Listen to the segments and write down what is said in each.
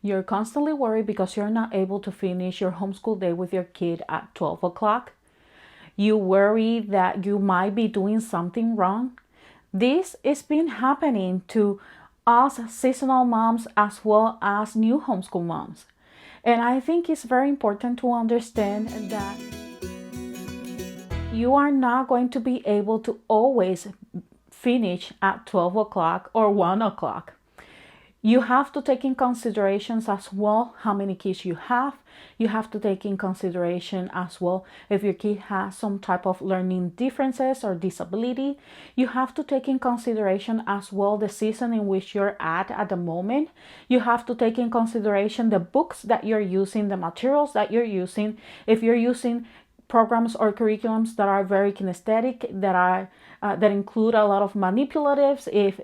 You're constantly worried because you're not able to finish your homeschool day with your kid at 12 o'clock. You worry that you might be doing something wrong. This is been happening to us seasonal moms as well as new homeschool moms. And I think it's very important to understand that you are not going to be able to always finish at 12 o'clock or 1 o'clock. You have to take in considerations as well how many kids you have. You have to take in consideration as well if your kid has some type of learning differences or disability. You have to take in consideration as well the season in which you're at the moment. You have to take in consideration the books that you're using, the materials that you're using. If you're using programs or curriculums that are very kinesthetic, that include a lot of manipulatives, if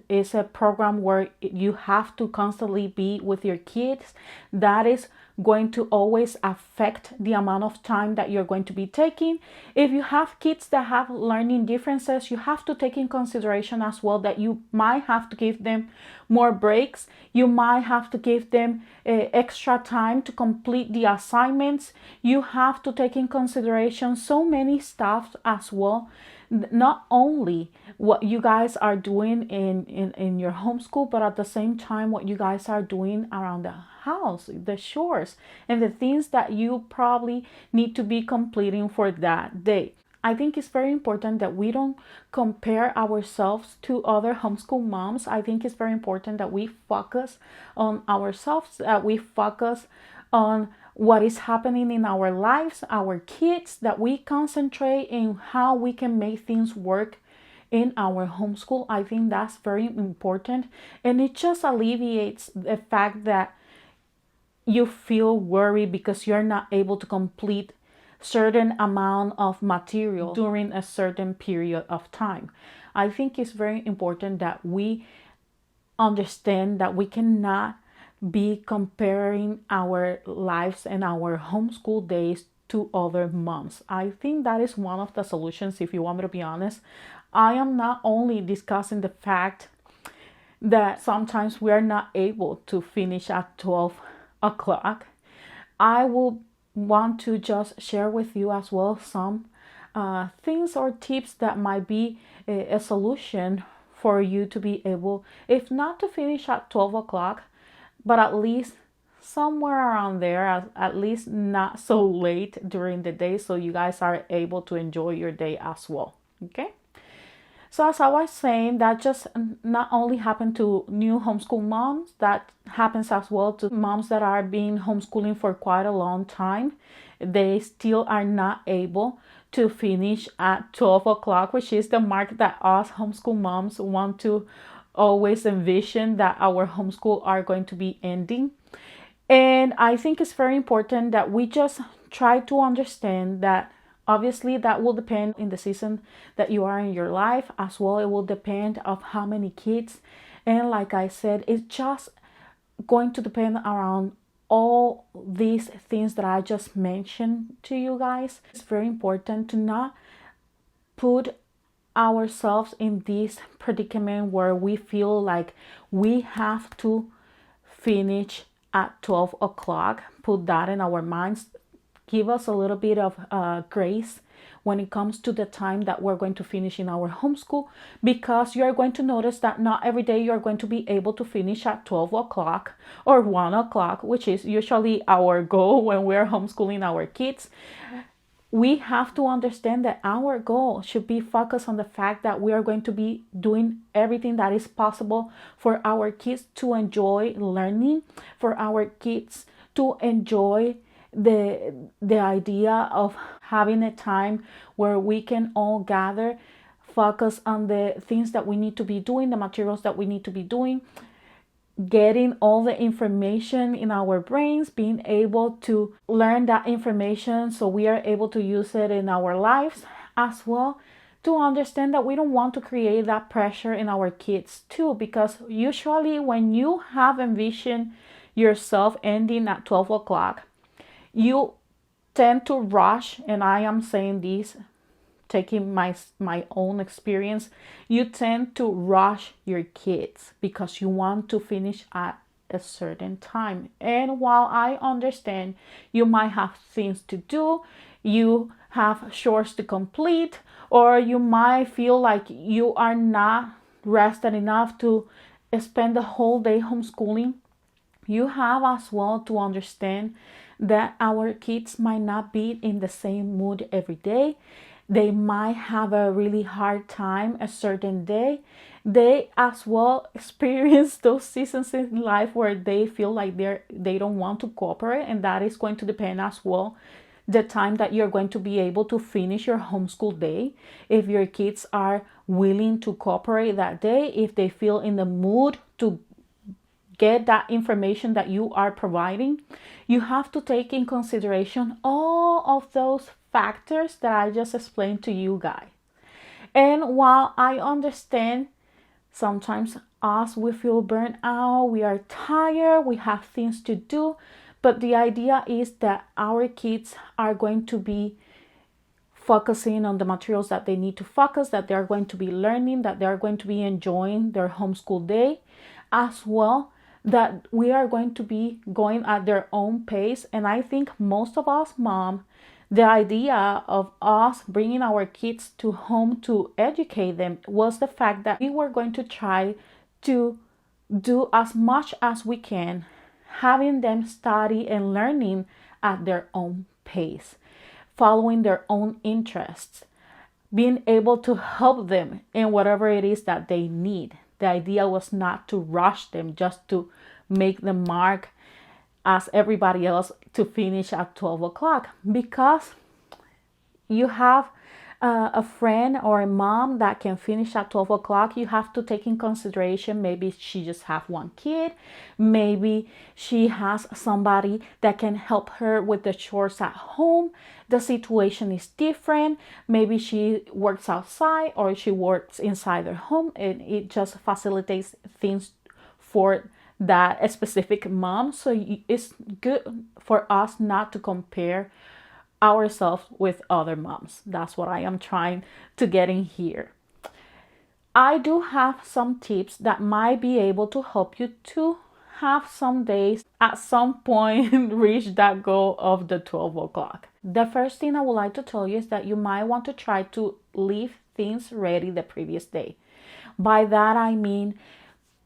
it's a program where you have to constantly be with your kids, that is going to always affect the amount of time that you're going to be taking. If you have kids that have learning differences, you have to take in consideration as well that you might have to give them more breaks. You might have to give them extra time to complete the assignments. You have to take in consideration so many stuff as well. Not only what you guys are doing in your homeschool, but at the same time what you guys are doing around the house, the chores, and the things that you probably need to be completing for that day. I think it's very important that we don't compare ourselves to other homeschool moms. I think it's very important that we focus on ourselves, that we focus on what is happening in our lives, our kids, that we concentrate in how we can make things work in our homeschool. I think that's very important, and it just alleviates the fact that you feel worried because you're not able to complete certain amount of material during a certain period of time. I think it's very important that we understand that we cannot be comparing our lives and our homeschool days to other moms. I think that is one of the solutions, if you want me to be honest. I am not only discussing the fact that sometimes we are not able to finish at 12 o'clock. I will want to just share with you as well some things or tips that might be a solution for you to be able, if not to finish at 12 o'clock, but at least somewhere around there, at least not so late during the day, so you guys are able to enjoy your day as well. Okay? So as I was saying, that just not only happened to new homeschool moms, that happens as well to moms that are being homeschooling for quite a long time. They still are not able to finish at 12 o'clock, which is the mark that us homeschool moms want to always envision that our homeschool are going to be ending. And I think it's very important that we just try to understand that obviously that will depend in the season that you are in your life as well. It will depend of how many kids, and like I said, it's just going to depend around all these things that I just mentioned to you guys. It's very important to not put ourselves in this predicament where we feel like we have to finish at 12 o'clock. Put that in our minds. Give us a little bit of grace when it comes to the time that we're going to finish in our homeschool, because you're going to notice that not every day you're going to be able to finish at 12 o'clock or 1 o'clock, which is usually our goal when we're homeschooling our kids. We have to understand that our goal should be focused on the fact that we are going to be doing everything that is possible for our kids to enjoy learning, for our kids to enjoy the idea of having a time where we can all gather, focus on the things that we need to be doing, the materials that we need to be doing, getting all the information in our brains, being able to learn that information so we are able to use it in our lives as well, to understand that we don't want to create that pressure in our kids too, because usually when you have envisioned yourself ending at 12 o'clock, you tend to rush, and I am saying this taking my own experience, you tend to rush your kids because you want to finish at a certain time. And while I understand you might have things to do, you have chores to complete, or you might feel like you are not rested enough to spend the whole day homeschooling, you have as well to understand that our kids might not be in the same mood every day. They might have a really hard time a certain day. They as well experience those seasons in life where they feel like they don't want to cooperate, and that is going to depend as well the time that you're going to be able to finish your homeschool day. If your kids are willing to cooperate that day, if they feel in the mood to get that information that you are providing, you have to take in consideration all of those factors that I just explained to you guys. And while I understand sometimes us, we feel burnt out, we are tired, we have things to do, but the idea is that our kids are going to be focusing on the materials that they need to focus, that they're going to be learning, that they're going to be enjoying their homeschool day, as well that we are going to be going at their own pace. And I think most of us mom, the idea of us bringing our kids to home to educate them was the fact that we were going to try to do as much as we can, having them study and learning at their own pace, following their own interests, being able to help them in whatever it is that they need. The idea was not to rush them, just to make them mark as everybody else to finish at 12 o'clock. Because you have a friend or a mom that can finish at 12 o'clock, you have to take in consideration maybe she just have one kid, maybe she has somebody that can help her with the chores at home. The situation is different. Maybe she works outside or she works inside their home, and it just facilitates things for that specific mom. So it's good for us not to compare ourselves with other moms. That's what I am trying to get in here. I do have some tips that might be able to help you to have some days at some point reach that goal of the 12 o'clock. The first thing I would like to tell you is that you might want to try to leave things ready the previous day. By that I mean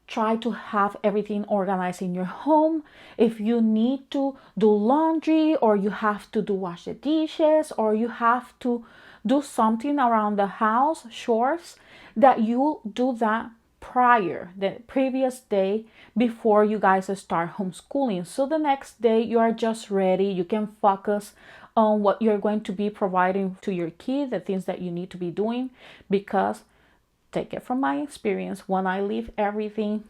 try to have everything organized in your home. If you need to do laundry, or you have to wash the dishes, or you have to do something around the house, chores, that you do that prior, the previous day, before you guys start homeschooling. So the next day you are just ready. You can focus on what you're going to be providing to your kid, the things that you need to be doing. Because take it from my experience, when I leave everything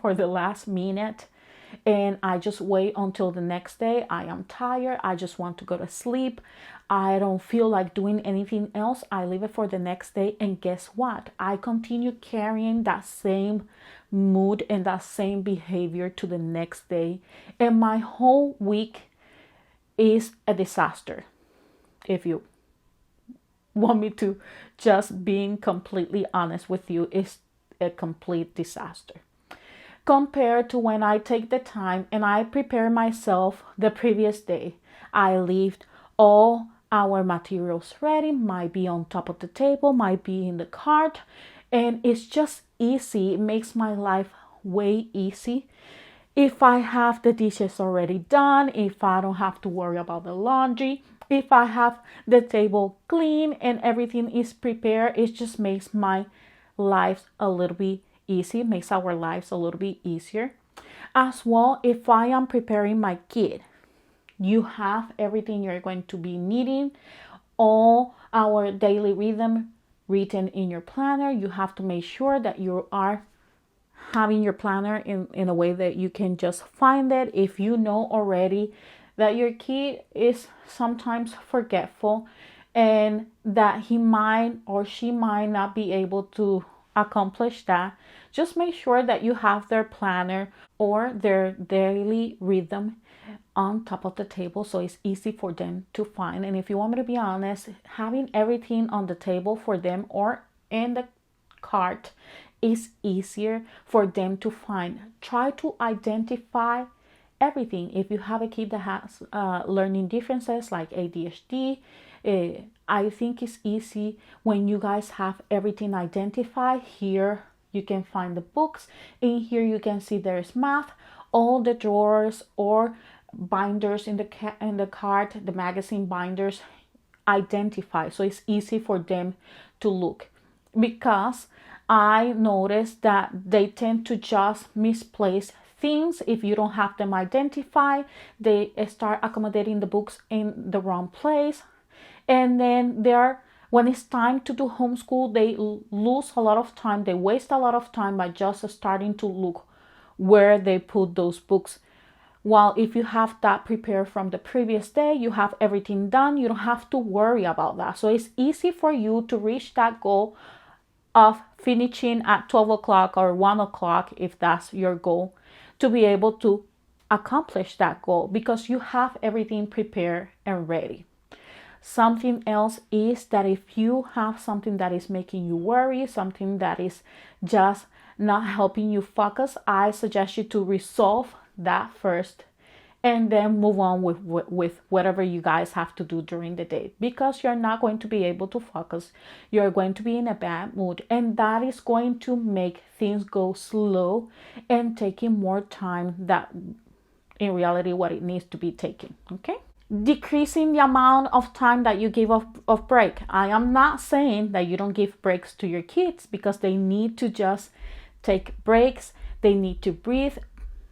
for the last minute and I just wait until the next day, I am tired, I just want to go to sleep, I don't feel like doing anything else, I leave it for the next day, and guess what? I continue carrying that same mood and that same behavior to the next day, and my whole week is a disaster. If you want me to just being completely honest with you, it's a complete disaster. Compared to when I take the time and I prepare myself the previous day, I leave all our materials ready, might be on top of the table, might be in the cart, and it's just easy. It makes my life way easy. If I have the dishes already done, if I don't have to worry about the laundry, if I have the table clean and everything is prepared, it just makes my life a little bit easy, makes our lives a little bit easier. As well, if I am preparing my kid, you have everything you're going to be needing, all our daily rhythm written in your planner. You have to make sure that you are having your planner in a way that you can just find it. If you know already that your kid is sometimes forgetful and that he might or she might not be able to accomplish that, just make sure that you have their planner or their daily rhythm on top of the table so it's easy for them to find. And if you want me to be honest, having everything on the table for them or in the cart it's easier for them to find. Try to identify everything. If you have a kid that has learning differences like ADHD, I think it's easy when you guys have everything identified. Here you can find the books. In here you can see there's math, all the drawers or binders in the cart, the magazine binders identify, so it's easy for them to look. Because I noticed that they tend to just misplace things if you don't have them identified. They start accommodating the books in the wrong place, and then when it's time to do homeschool, they lose a lot of time. They waste a lot of time by just starting to look where they put those books. While if you have that prepared from the previous day, you have everything done, you don't have to worry about that. So it's easy for you to reach that goal of finishing at 12 o'clock or 1 o'clock, if that's your goal, to be able to accomplish that goal because you have everything prepared and ready. Something else is that if you have something that is making you worry, something that is just not helping you focus, I suggest you to resolve that first and then move on with whatever you guys have to do during the day, because you're not going to be able to focus. You're going to be in a bad mood, and that is going to make things go slow and taking more time that in reality what it needs to be taken. Okay, decreasing the amount of time that you give of break. I am not saying that you don't give breaks to your kids, because they need to just take breaks. They need to breathe.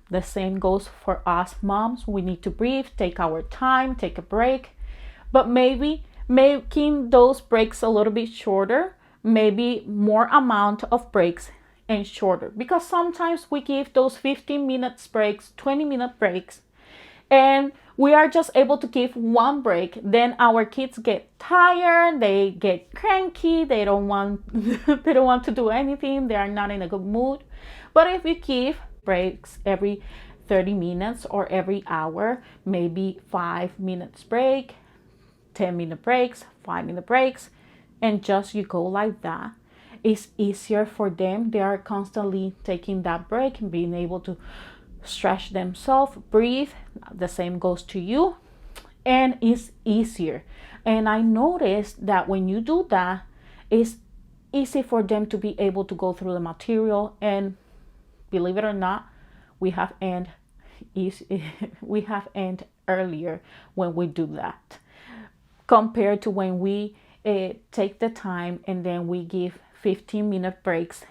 The same goes for us moms. We need to breathe, take our time, take a break. But maybe making those breaks a little bit shorter, maybe more amount of breaks and shorter. Because sometimes we give those 15 minutes breaks, 20-minute breaks, and we are just able to give one break. Then our kids get tired, they get cranky, they don't want to do anything, they are not in a good mood. But if you give breaks every 30 minutes or every hour, maybe 5 minutes break, 10-minute breaks, 5-minute breaks, and just you go like that, it's easier for them. They are constantly taking that break and being able to stretch themselves, breathe. The same goes to you, and it's easier. And I noticed that when you do that, it's easy for them to be able to go through the material. And believe it or not, we have end earlier when we do that, compared to when we take the time and then we give 15-minute breaks.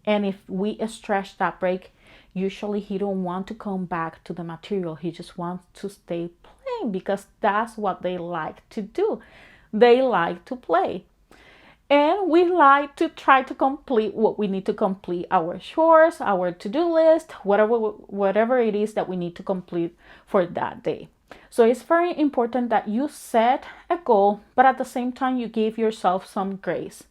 And if we stretch that break, usually he don't want to come back to the material. He just wants to stay playing, because that's what they like to do. They like to play. And we like to try to complete what we need to complete, our chores, our to-do list, whatever it is that we need to complete for that day. So it's very important that you set a goal, but at the same time, you give yourself some grace.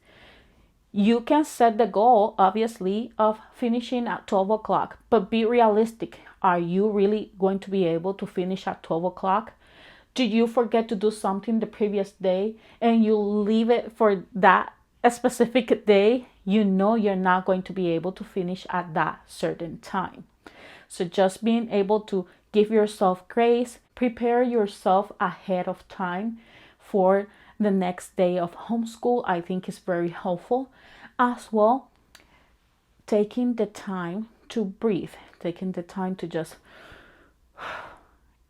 You can set the goal, obviously, of finishing at 12 o'clock, but be realistic. Are you really going to be able to finish at 12 o'clock? Did you forget to do something the previous day and you leave it for that a specific day? You know you're not going to be able to finish at that certain time. So just being able to give yourself grace, prepare yourself ahead of time for the next day of homeschool, I think is very helpful. As well, taking the time to breathe, taking the time to just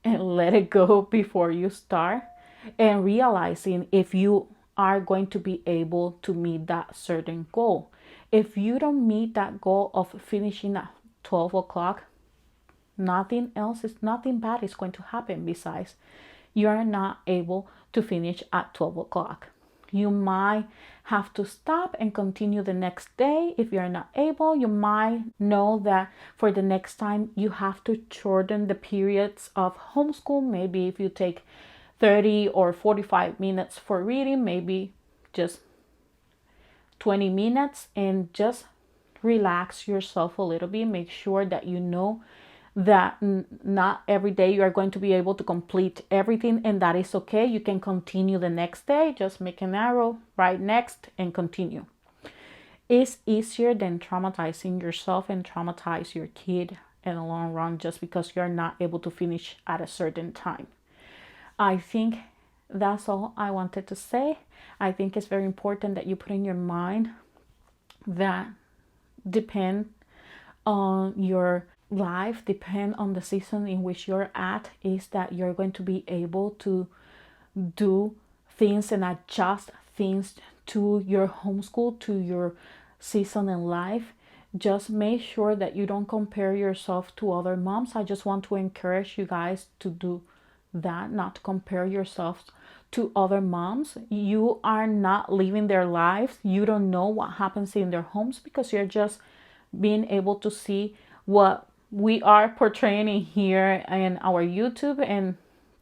and let it go before you start, and realizing if you are going to be able to meet that certain goal. If you don't meet that goal of finishing at 12 o'clock, nothing bad is going to happen. Besides, you are not able to finish at 12 o'clock. You might have to stop and continue the next day. If you're not able, you might know that for the next time you have to shorten the periods of homeschool. Maybe if you take 30 or 45 minutes for reading, maybe just 20 minutes, and just relax yourself a little bit. Make sure that you know that not every day you are going to be able to complete everything, and that is okay. You can continue the next day. Just make an arrow right next and continue. is easier than traumatizing yourself and traumatize your kid in the long run just because you're not able to finish at a certain time. I think that's all I wanted to say. I think it's very important that you put in your mind that depend on your life, depend on the season in which you're at, is that you're going to be able to do things and adjust things to your homeschool, to your season in life. Just make sure that you don't compare yourself to other moms. I just want to encourage you guys to do that, not to compare yourself to other moms. You are not living their lives. You don't know what happens in their homes because you're just being able to see what we are portraying here in our YouTube. And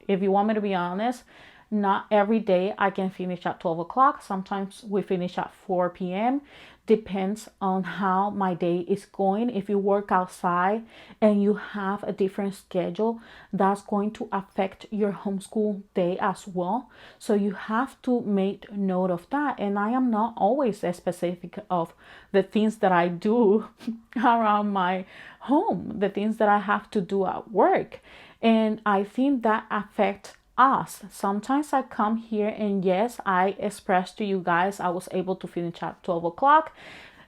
if you want me to be honest, not every day I can finish at 12 o'clock. Sometimes we finish at 4 p.m. Depends on how my day is going. If you work outside and you have a different schedule, that's going to affect your homeschool day as well. So you have to make note of that. And I am not always specific of the things that I do around my home, the things that I have to do at work. And I think that affects us. Sometimes I come here and yes, I express to you guys I was able to finish at 12 o'clock.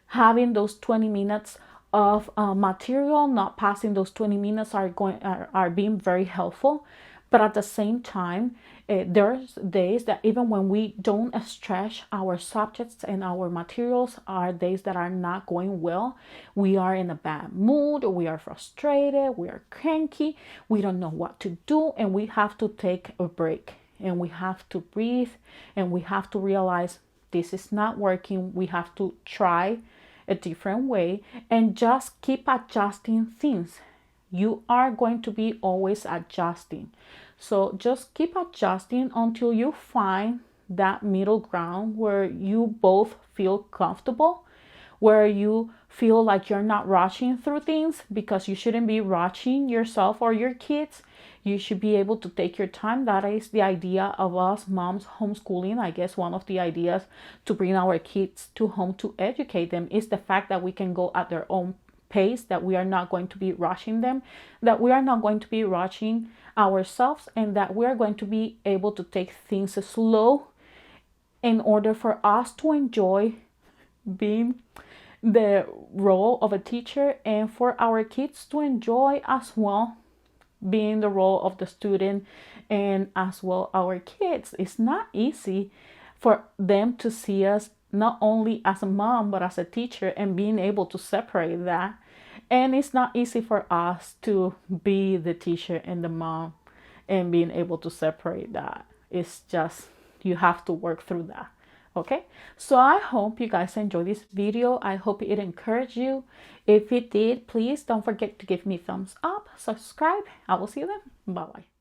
Having those 20 minutes of material, not passing those 20 minutes are being very helpful. But at the same time, there's days that even when we don't stretch our subjects and our materials, are days that are not going well. We are in a bad mood, we are frustrated, we are cranky, we don't know what to do, and we have to take a break. And we have to breathe, and we have to realize this is not working. We have to try a different way and just keep adjusting things. You are going to be always adjusting. So just keep adjusting until you find that middle ground where you both feel comfortable, where you feel like you're not rushing through things, because you shouldn't be rushing yourself or your kids. You should be able to take your time. That is the idea of us moms homeschooling. I guess one of the ideas to bring our kids to home to educate them is the fact that we can go at their own pace, that we are not going to be rushing them, that we are not going to be rushing ourselves, and that we are going to be able to take things slow in order for us to enjoy being the role of a teacher, and for our kids to enjoy as well being the role of the student, and as well our kids. It's not easy for them to see us not only as a mom but as a teacher, and being able to separate that. And it's not easy for us to be the teacher and the mom and being able to separate that. It's just, you have to work through that. Okay, so I hope you guys enjoyed this video. I hope it encouraged you. If it did, please don't forget to give me a thumbs up, subscribe. I will see you then. Bye bye.